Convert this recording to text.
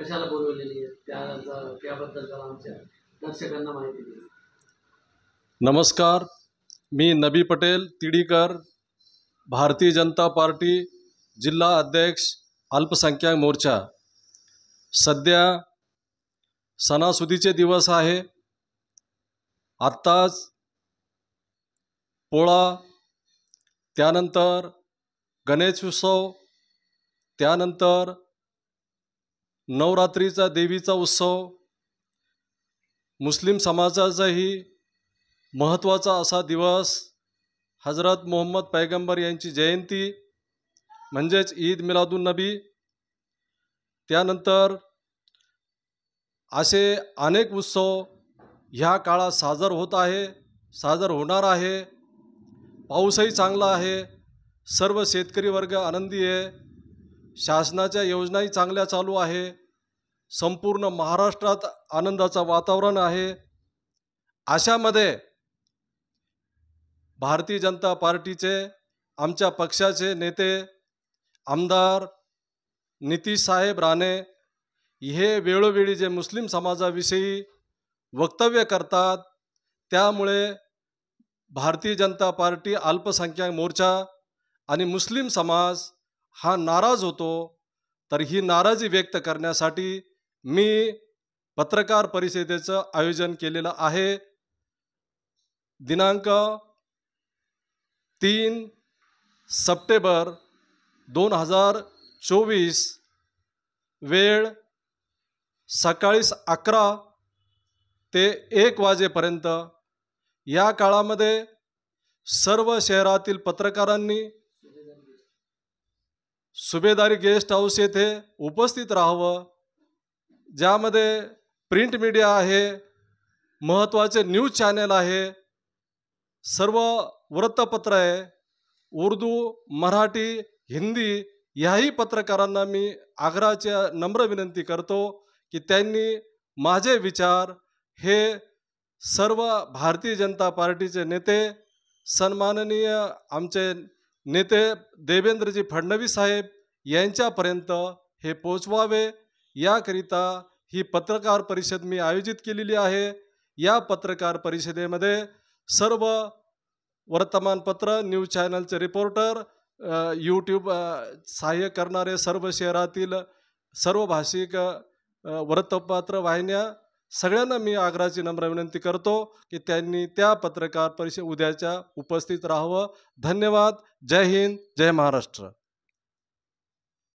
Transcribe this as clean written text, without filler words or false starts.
कशाला बोलवलेली आहे त्याबद्दल जरा आमच्या दर्शकांना माहिती द्या। नमस्कार, मी नबी पटेल तिडीकर, भारतीय जनता पार्टी जिल्हा अध्यक्ष अल्पसंख्याक मोर्चा। सध्या सणासुदीचे दिवस आहे। आत्ताच पोळा, त्यानंतर गणेशोत्सव, त्यानंतर नवरात्रीचा देवीचा उत्सव, मुस्लिम समाजाचाही महत्त्वाचा असा दिवस हजरत मोहम्मद पैगंबर यांची जयंती म्हणजेच ईद मिलादुन नबी। त्यानंतर असे अनेक उत्सव ह्या काळात साजर होणार आहे। पाऊसही चांगला आहे, सर्व शेतकरी वर्ग आनंदी आहे, शासनाच्या योजनाही चांगल्या चालू आहे, संपूर्ण महाराष्ट्रात आनंदाचं वातावरण आहे। अशामध्ये भारतीय जनता पार्टीचे आमच्या पक्षाचे नेते आमदार नितीश साहेब राणे हे वेळोवेळी जे मुस्लिम समाजाविषयी वक्तव्य करतात, त्यामुळे भारतीय जनता पार्टी अल्पसंख्याक मोर्चा आणि मुस्लिम समाज हा नाराज होतो। तर ही नाराजी व्यक्त करण्यासाठी मी पत्रकार परिषदेचं आयोजन केलेलं आहे। दिनांक 3 सप्टेंबर 2024, वेळ सकाळी 11 ते 1 वाजेपर्यंत। या काळामध्ये सर्व शहरातील पत्रकारांनी सुभेदारी गेस्ट हाऊस येथे उपस्थित राहावं, ज्यामध्ये प्रिंट मीडिया आहे, महत्त्वाचे न्यूज चॅनल आहे, सर्व वृत्तपत्र आहे, उर्दू, मराठी, हिंदी याही पत्रकारांना मी आग्रहाची नम्र विनंती करतो की त्यांनी माझे विचार हे सर्व भारतीय जनता पार्टीचे नेते, सन्माननीय आमचे नेते देवेंद्रजी फडणवीस साहेब यांच्यापर्यंत हे पोचवावे, याकरिता ही पत्रकार परिषद मी आयोजित केलेली आहे। या पत्रकार परिषदेमध्ये सर्व वर्तमानपत्र, न्यूज चॅनलचे रिपोर्टर, यूट्यूब सहाय्य करणारे सर्व शहरातील सर्व भाषिक वृत्तपत्र वाहिन्या सगळ्यांना मी आग्रहाची नम्र विनंती करतो की त्यांनी त्या पत्रकार परिषद उद्याच्या उपस्थित राहावं। धन्यवाद। जय हिंद, जय महाराष्ट्र।